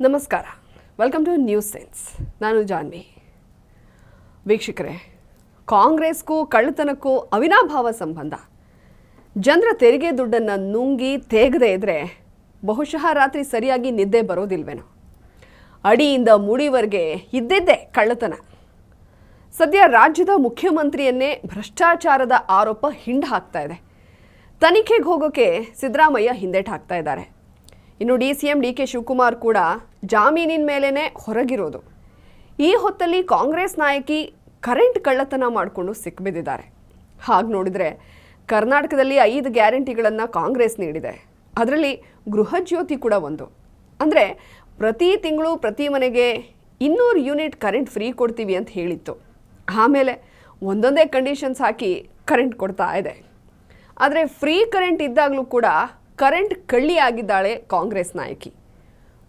ನಮಸ್ಕಾರ, welcome two news sense. ನಾನು ಜಾನ್ವಿ. ವೀಕ್ಷಕರೇ, ಕಾಂಗ್ರೆಸ್ಗೂ ಕಳ್ಳತನಕ್ಕೂ ಅವಿನಾಭಾವ ಸಂಬಂಧ. ಜನರ ತೆರಿಗೆ ದುಡ್ಡನ್ನು ನುಂಗಿ ತೇಗದೇ ಇದ್ದರೆ ಬಹುಶಃ ರಾತ್ರಿ ಸರಿಯಾಗಿ ನಿದ್ದೆ ಬರೋದಿಲ್ವೇನೋ. ಅಡಿಯಿಂದ ಮುಡಿವರೆಗೆ ಇದ್ದಿದ್ದೇ ಕಳ್ಳತನ. ಸದ್ಯ ರಾಜ್ಯದ ಮುಖ್ಯಮಂತ್ರಿಯನ್ನೇ ಭ್ರಷ್ಟಾಚಾರದ ಆರೋಪ ಹಿಂಡು ಹಾಕ್ತಾ ಇದೆ. ತನಿಖೆಗೆ ಹೋಗೋಕೆ ಸಿದ್ದರಾಮಯ್ಯ ಹಿಂದೇಟು ಹಾಕ್ತಾ ಇದ್ದಾರೆ. ಇನ್ನು DCM DK ಶಿವಕುಮಾರ್ ಕೂಡ ಜಾಮೀನಿನ ಮೇಲೇ ಹೊರಗಿರೋದು. ಈ ಹೊತ್ತಲ್ಲಿ ಕಾಂಗ್ರೆಸ್ ನಾಯಕಿ ಕರೆಂಟ್ ಕಳ್ಳತನ ಮಾಡಿಕೊಂಡು ಸಿಕ್ಕಿಬಿದ್ದಿದ್ದಾರೆ. ಹಾಗೆ ನೋಡಿದರೆ ಕರ್ನಾಟಕದಲ್ಲಿ 5 ಗ್ಯಾರಂಟಿಗಳನ್ನು ಕಾಂಗ್ರೆಸ್ ನೀಡಿದೆ. ಅದರಲ್ಲಿ ಗೃಹಜ್ಯೋತಿ ಕೂಡ ಒಂದು. ಅಂದರೆ ಪ್ರತಿ ತಿಂಗಳು ಪ್ರತಿ ಮನೆಗೆ 200 ಯೂನಿಟ್ ಕರೆಂಟ್ ಫ್ರೀ ಕೊಡ್ತೀವಿ ಅಂತ ಹೇಳಿತ್ತು. ಆಮೇಲೆ ಒಂದೊಂದೇ ಕಂಡೀಷನ್ಸ್ ಹಾಕಿ ಕರೆಂಟ್ ಕೊಡ್ತಾ ಇದೆ. ಆದರೆ ಫ್ರೀ ಕರೆಂಟ್ ಇದ್ದಾಗಲೂ ಕೂಡ ಕರೆಂಟ್ ಕಳ್ಳಿಯಾಗಿದ್ದಾಳೆ ಕಾಂಗ್ರೆಸ್ ನಾಯಕಿ.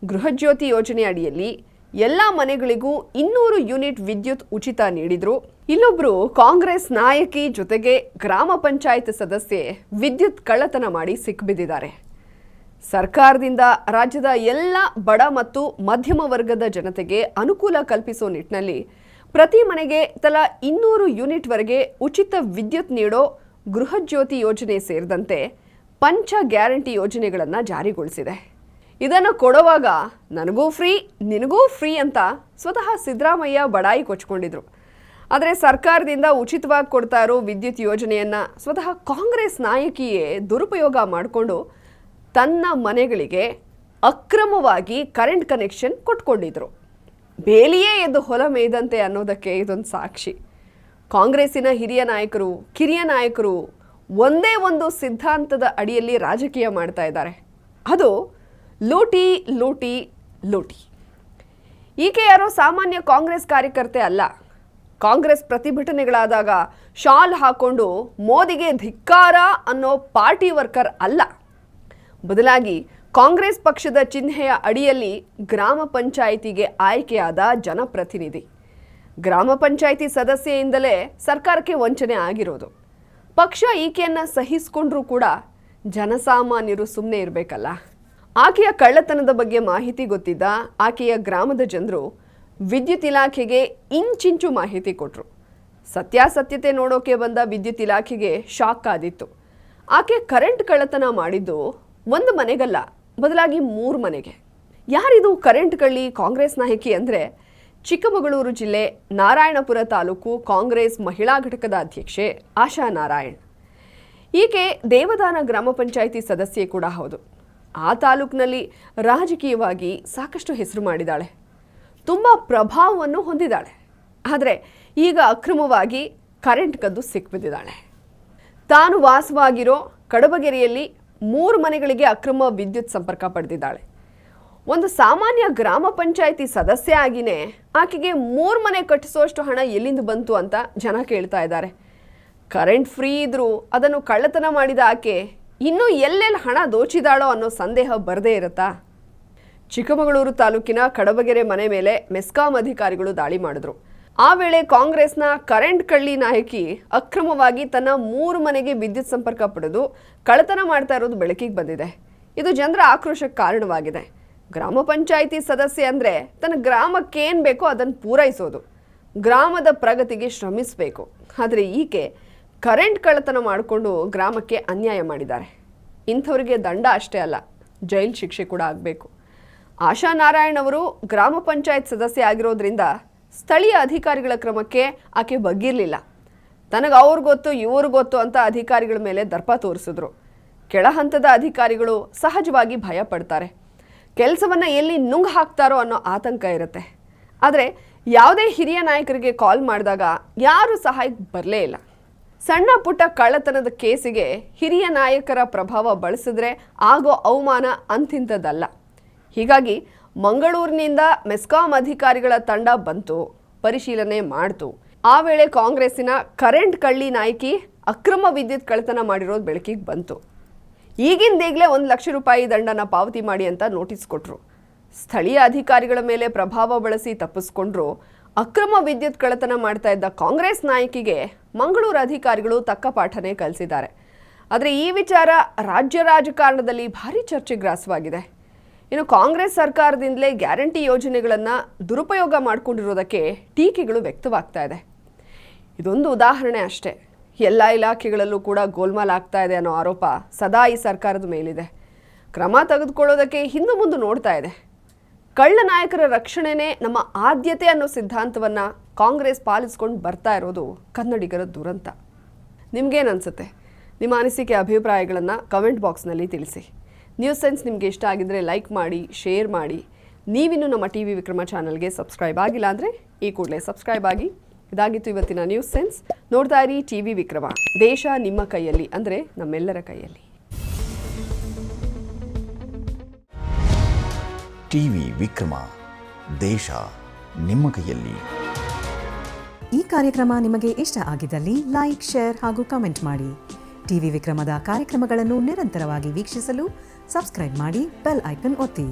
ಗೃಹಜ್ಯೋತಿ ಯೋಜನೆ ಅಡಿಯಲ್ಲಿ ಎಲ್ಲ ಮನೆಗಳಿಗೂ 200 ಯೂನಿಟ್ ವಿದ್ಯುತ್ ಉಚಿತ ನೀಡಿದ್ರು. ಇಲ್ಲೊಬ್ಬರು ಕಾಂಗ್ರೆಸ್ ನಾಯಕಿ ಜೊತೆಗೆ ಗ್ರಾಮ ಪಂಚಾಯತ್ ಸದಸ್ಯೆ ವಿದ್ಯುತ್ ಕಳ್ಳತನ ಮಾಡಿ ಸಿಕ್ಕಿಬಿದ್ದಿದ್ದಾರೆ. ಸರ್ಕಾರದಿಂದ ರಾಜ್ಯದ ಎಲ್ಲ ಬಡ ಮತ್ತು ಮಧ್ಯಮ ವರ್ಗದ ಜನತೆಗೆ ಅನುಕೂಲ ಕಲ್ಪಿಸೋ ನಿಟ್ಟಿನಲ್ಲಿ ಪ್ರತಿ ಮನೆಗೆ ತಲಾ 200 ಯೂನಿಟ್ವರೆಗೆ ಉಚಿತ ವಿದ್ಯುತ್ ನೀಡೋ ಗೃಹಜ್ಯೋತಿ ಯೋಜನೆ ಸೇರಿದಂತೆ ಪಂಚ ಗ್ಯಾರಂಟಿ ಯೋಜನೆಗಳನ್ನು ಜಾರಿಗೊಳಿಸಿದೆ. ಇದನ್ನು ಕೊಡುವಾಗ ನನಗೂ ಫ್ರೀ ನಿನಗೂ ಫ್ರೀ ಅಂತ ಸ್ವತಃ ಸಿದ್ದರಾಮಯ್ಯ ಬಡಾಯಿ ಕೊಚ್ಕೊಂಡಿದ್ರು. ಆದರೆ ಸರ್ಕಾರದಿಂದ ಉಚಿತವಾಗಿ ಕೊಡ್ತಾ ಇರೋ ವಿದ್ಯುತ್ ಯೋಜನೆಯನ್ನು ಸ್ವತಃ ಕಾಂಗ್ರೆಸ್ ನಾಯಕಿಯೇ ದುರುಪಯೋಗ ಮಾಡಿಕೊಂಡು ತನ್ನ ಮನೆಗಳಿಗೆ ಅಕ್ರಮವಾಗಿ ಕರೆಂಟ್ ಕನೆಕ್ಷನ್ ಕೊಟ್ಕೊಂಡಿದ್ರು. ಬೇಲಿಯೇ ಎದ್ದು ಹೊಲ ಮೇಯ್ದಂತೆ ಅನ್ನೋದಕ್ಕೆ ಇದೊಂದು ಸಾಕ್ಷಿ. ಕಾಂಗ್ರೆಸ್ಸಿನ ಹಿರಿಯ ನಾಯಕರು ಕಿರಿಯ ನಾಯಕರು ಒಂದೇ ಒಂದು ಸಿದ್ಧಾಂತದ ಅಡಿಯಲ್ಲಿ ರಾಜಕೀಯ ಮಾಡ್ತಾ ಇದ್ದಾರೆ. ಅದು ಲೂಟಿ ಲೂಟಿ ಲೂಟಿ. ಈಕೆ ಯಾರೋ ಸಾಮಾನ್ಯ ಕಾಂಗ್ರೆಸ್ ಕಾರ್ಯಕರ್ತೆ ಅಲ್ಲ. ಕಾಂಗ್ರೆಸ್ ಪ್ರತಿಭಟನೆಗಳಾದಾಗ ಶಾಲ್ ಹಾಕೊಂಡು ಮೋದಿಗೆ ಧಿಕ್ಕಾರ ಅನ್ನೋ ಪಾರ್ಟಿ ವರ್ಕರ್ ಅಲ್ಲ. ಬದಲಾಗಿ ಕಾಂಗ್ರೆಸ್ ಪಕ್ಷದ ಚಿಹ್ನೆಯ ಅಡಿಯಲ್ಲಿ ಗ್ರಾಮ ಪಂಚಾಯಿತಿಗೆ ಆಯ್ಕೆಯಾದ ಜನಪ್ರತಿನಿಧಿ. ಗ್ರಾಮ ಪಂಚಾಯಿತಿ ಸದಸ್ಯೆಯಿಂದಲೇ ಸರ್ಕಾರಕ್ಕೆ ವಂಚನೆ ಆಗಿರೋದು. ಪಕ್ಷ ಈಕೆಯನ್ನು ಸಹಿಸಿಕೊಂಡ್ರೂ ಕೂಡ ಜನಸಾಮಾನ್ಯರು ಸುಮ್ಮನೆ ಇರಬೇಕಲ್ಲ. ಆಕೆಯ ಕಳ್ಳತನದ ಬಗ್ಗೆ ಮಾಹಿತಿ ಗೊತ್ತಿದ್ದ ಆಕೆಯ ಗ್ರಾಮದ ಜನರು ವಿದ್ಯುತ್ ಇಲಾಖೆಗೆ ಇಂಚಿಂಚು ಮಾಹಿತಿ ಕೊಟ್ಟರು. ಸತ್ಯಾಸತ್ಯತೆ ನೋಡೋಕೆ ಬಂದ ವಿದ್ಯುತ್ ಇಲಾಖೆಗೆ ಶಾಕ್ ಆದಿತ್ತು. ಆಕೆ ಕರೆಂಟ್ ಕಳ್ಳತನ ಮಾಡಿದ್ದು ಒಂದು ಮನೆಗಲ್ಲ, ಬದಲಾಗಿ 3 ಮನೆಗೆ. ಯಾರಿದು ಕರೆಂಟ್ ಕಳ್ಳಿ ಕಾಂಗ್ರೆಸ್ ನಾಯಕಿ ಅಂದರೆ ಚಿಕ್ಕಮಗಳೂರು ಜಿಲ್ಲೆ ನಾರಾಯಣಪುರ ತಾಲೂಕು ಕಾಂಗ್ರೆಸ್ ಮಹಿಳಾ ಘಟಕದ ಅಧ್ಯಕ್ಷೆ ಆಶಾ ನಾರಾಯಣ್. ಈಕೆ ದೇವದಾನ ಗ್ರಾಮ ಪಂಚಾಯಿತಿ ಸದಸ್ಯೆ ಕೂಡ ಹೌದು. ಆ ತಾಲೂಕಿನಲ್ಲಿ ರಾಜಕೀಯವಾಗಿ ಸಾಕಷ್ಟು ಹೆಸರು ಮಾಡಿದ್ದಾಳೆ, ತುಂಬ ಪ್ರಭಾವವನ್ನು ಹೊಂದಿದ್ದಾಳೆ. ಆದರೆ ಈಗ ಅಕ್ರಮವಾಗಿ ಕರೆಂಟ್ ಕದ್ದು ಸಿಕ್ಕಿಬಿದ್ದಿದ್ದಾಳೆ. ತಾನು ವಾಸವಾಗಿರೋ ಕಡಬಗೆರೆಯಲ್ಲಿ 3 ಮನೆಗಳಿಗೆ ಅಕ್ರಮ ವಿದ್ಯುತ್ ಸಂಪರ್ಕ ಪಡೆದಿದ್ದಾಳೆ. ಒಂದು ಸಾಮಾನ್ಯ ಗ್ರಾಮ ಪಂಚಾಯಿತಿ ಸದಸ್ಯೆ ಆಗಿನೇ ಆಕೆಗೆ 3 ಮನೆ ಕಟ್ಟಿಸೋಷ್ಟು ಹಣ ಎಲ್ಲಿಂದ ಬಂತು ಅಂತ ಜನ ಕೇಳ್ತಾ ಇದ್ದಾರೆ. ಕರೆಂಟ್ ಫ್ರೀ ಇದ್ರೂ ಅದನ್ನು ಕಳ್ಳತನ ಮಾಡಿದ ಆಕೆ ಇನ್ನೂ ಎಲ್ಲೆಲ್ಲಿ ಹಣ ದೋಚಿದಾಳೋ ಅನ್ನೋ ಸಂದೇಹ ಬರದೇ ಇರುತ್ತಾ? ಚಿಕ್ಕಮಗಳೂರು ತಾಲೂಕಿನ ಕಡಬಗೆರೆ ಮನೆ ಮೇಲೆ ಮೆಸ್ಕಾಂ ಅಧಿಕಾರಿಗಳು ದಾಳಿ ಮಾಡಿದ್ರು. ಆ ವೇಳೆ ಕಾಂಗ್ರೆಸ್ನ ಕರೆಂಟ್ ಕಳ್ಳಿ ನಾಯಕಿ ಅಕ್ರಮವಾಗಿ ತನ್ನ 3 ಮನೆಗೆ ವಿದ್ಯುತ್ ಸಂಪರ್ಕ ಪಡೆದು ಕಳ್ಳತನ ಮಾಡ್ತಾ ಇರೋದು ಬೆಳಕಿಗೆ ಬಂದಿದೆ. ಇದು ಜನರ ಆಕ್ರೋಶಕ್ಕೆ ಕಾರಣವಾಗಿದೆ. ಗ್ರಾಮ ಪಂಚಾಯಿತಿ ಸದಸ್ಯೆ ಅಂದರೆ ತನ್ನ ಗ್ರಾಮಕ್ಕೆ ಏನು ಬೇಕೋ ಅದನ್ನು ಪೂರೈಸೋದು, ಗ್ರಾಮದ ಪ್ರಗತಿಗೆ ಶ್ರಮಿಸಬೇಕು. ಆದರೆ ಈಕೆ ಕರೆಂಟ್ ಕಳ್ಳತನ ಮಾಡಿಕೊಂಡು ಗ್ರಾಮಕ್ಕೆ ಅನ್ಯಾಯ ಮಾಡಿದ್ದಾರೆ. ಇಂಥವರಿಗೆ ದಂಡ ಅಷ್ಟೇ ಅಲ್ಲ, ಜೈಲು ಶಿಕ್ಷೆ ಕೂಡ ಆಗಬೇಕು. ಆಶಾ ನಾರಾಯಣ್ ಅವರು ಗ್ರಾಮ ಪಂಚಾಯತ್ ಸದಸ್ಯೆ ಆಗಿರೋದ್ರಿಂದ ಸ್ಥಳೀಯ ಅಧಿಕಾರಿಗಳ ಕ್ರಮಕ್ಕೆ ಆಕೆ ಬಗ್ಗಿರಲಿಲ್ಲ. ತನಗೆ ಅವ್ರು ಗೊತ್ತು ಇವ್ರು ಗೊತ್ತು ಅಂತ ಅಧಿಕಾರಿಗಳ ಮೇಲೆ ದರ್ಪ ತೋರಿಸಿದ್ರು. ಕೆಳ ಹಂತದ ಅಧಿಕಾರಿಗಳು ಸಹಜವಾಗಿ ಭಯ ಪಡ್ತಾರೆ. ಕೆಲಸವನ್ನು ಎಲ್ಲಿ ನುಂಗ್ ಹಾಕ್ತಾರೋ ಅನ್ನೋ ಆತಂಕ ಇರುತ್ತೆ. ಆದರೆ ಯಾವುದೇ ಹಿರಿಯ ನಾಯಕರಿಗೆ ಕಾಲ್ ಮಾಡಿದಾಗ ಯಾರೂ ಸಹಾಯಕ್ಕೆ ಬರಲೇ ಇಲ್ಲ. ಸಣ್ಣ ಪುಟ್ಟ ಕಳ್ಳತನದ ಕೇಸಿಗೆ ಹಿರಿಯ ನಾಯಕರ ಪ್ರಭಾವ ಬಳಸಿದ್ರೆ ಆಗೋ ಅವಮಾನ ಅಂತಿಂಥದ್ದಲ್ಲ. ಹೀಗಾಗಿ ಮಂಗಳೂರಿನಿಂದ ಮೆಸ್ಕಾಂ ಅಧಿಕಾರಿಗಳ ತಂಡ ಬಂತು, ಪರಿಶೀಲನೆ ಮಾಡ್ತು. ಆ ವೇಳೆ ಕಾಂಗ್ರೆಸ್ಸಿನ ಕರೆಂಟ್ ಕಳ್ಳಿ ನಾಯಕಿ ಅಕ್ರಮ ವಿದ್ಯುತ್ ಕಳ್ಳತನ ಮಾಡಿರೋದು ಬೆಳಕಿಗೆ ಬಂತು. ಈಗಿಂದೀಗಲೇ 1 ಲಕ್ಷ ರೂಪಾಯಿ ದಂಡನ ಪಾವತಿ ಮಾಡಿ ಅಂತ ನೋಟಿಸ್ ಕೊಟ್ಟರು. ಸ್ಥಳೀಯ ಅಧಿಕಾರಿಗಳ ಮೇಲೆ ಪ್ರಭಾವ ಬಳಸಿ ತಪ್ಪಿಸ್ಕೊಂಡ್ರು. ಅಕ್ರಮ ವಿದ್ಯುತ್ ಕಳ್ಳತನ ಮಾಡ್ತಾ ಇದ್ದ ಕಾಂಗ್ರೆಸ್ ನಾಯಕಿಗೆ ಮಂಗಳೂರು ಅಧಿಕಾರಿಗಳು ತಕ್ಕ ಪಾಠನೇ ಕಲಿಸಿದ್ದಾರೆ. ಆದರೆ ಈ ವಿಚಾರ ರಾಜ್ಯ ರಾಜಕಾರಣದಲ್ಲಿ ಭಾರಿ ಚರ್ಚೆಗ್ರಾಸವಾಗಿದೆ. ಇನ್ನು ಕಾಂಗ್ರೆಸ್ ಸರ್ಕಾರದಿಂದಲೇ ಗ್ಯಾರಂಟಿ ಯೋಜನೆಗಳನ್ನು ದುರುಪಯೋಗ ಮಾಡಿಕೊಂಡಿರೋದಕ್ಕೆ ಟೀಕೆಗಳು ವ್ಯಕ್ತವಾಗ್ತಾ ಇದೆ. ಇದೊಂದು ಉದಾಹರಣೆ ಅಷ್ಟೇ. ಎಲ್ಲ ಇಲಾಖೆಗಳಲ್ಲೂ ಕೂಡ ಗೋಲ್ಮಾಲ್ ಆಗ್ತಾ ಇದೆ ಅನ್ನೋ ಆರೋಪ ಸದಾ ಈ ಸರ್ಕಾರದ ಮೇಲಿದೆ. ಕ್ರಮ ತೆಗೆದುಕೊಳ್ಳೋದಕ್ಕೆ ಹಿಂದು ಮುಂದೆ ನೋಡ್ತಾ ಇದೆ. ಕಳ್ಳ ನಾಯಕರ ರಕ್ಷಣೆನೇ ನಮ್ಮ ಆದ್ಯತೆ ಅನ್ನೋ ಸಿದ್ಧಾಂತವನ್ನು ಕಾಂಗ್ರೆಸ್ ಪಾಲಿಸ್ಕೊಂಡು ಬರ್ತಾ ಇರೋದು ಕನ್ನಡಿಗರ ದುರಂತ. ನಿಮ್ಗೇನು ಅನಿಸುತ್ತೆ? ನಿಮ್ಮ ಅನಿಸಿಕೆ ಅಭಿಪ್ರಾಯಗಳನ್ನು ಕಮೆಂಟ್ ಬಾಕ್ಸ್ನಲ್ಲಿ ತಿಳಿಸಿ. ನ್ಯೂಸ್ ಸೆನ್ಸ್ ನಿಮಗೆ ಇಷ್ಟ ಆಗಿದ್ದರೆ ಲೈಕ್ ಮಾಡಿ, ಶೇರ್ ಮಾಡಿ. ನೀವಿನ್ನೂ ನಮ್ಮ ಟಿವಿ ವಿಕ್ರಮ ಚಾನಲ್ಗೆ ಸಬ್ಸ್ಕ್ರೈಬ್ ಆಗಿಲ್ಲ ಅಂದರೆ ಈ ಕೂಡಲೇ ಸಬ್ಸ್ಕ್ರೈಬ್ ಆಗಿ. ಇದಾಗಿತ್ತು ಇವತ್ತಿನ ನ್ಯೂಸ್ ಸೆನ್ಸ್. ನೋಡ್ತಾ ಇರಿ ಟಿವಿ ವಿಕ್ರಮ. ದೇಶ ನಿಮ್ಮ ಕೈಯಲ್ಲಿ, ಅಂದರೆ ನಮ್ಮೆಲ್ಲರ ಕೈಯಲ್ಲಿ. ಟಿವಿ ವಿಕ್ರಮ, ದೇಶ ನಿಮ್ಮ ಕೈಯಲ್ಲಿ. ಈ ಕಾರ್ಯಕ್ರಮ ನಿಮಗೆ ಇಷ್ಟ ಆಗಿದ್ದಲ್ಲಿ ಲೈಕ್, ಶೇರ್ ಹಾಗೂ ಕಮೆಂಟ್ ಮಾಡಿ. ಟಿವಿ ವಿಕ್ರಮದ ಕಾರ್ಯಕ್ರಮಗಳನ್ನು ನಿರಂತರವಾಗಿ ವೀಕ್ಷಿಸಲು ಸಬ್ಸ್ಕ್ರೈಬ್ ಮಾಡಿ, ಬೆಲ್ ಐಕನ್ ಒತ್ತಿ.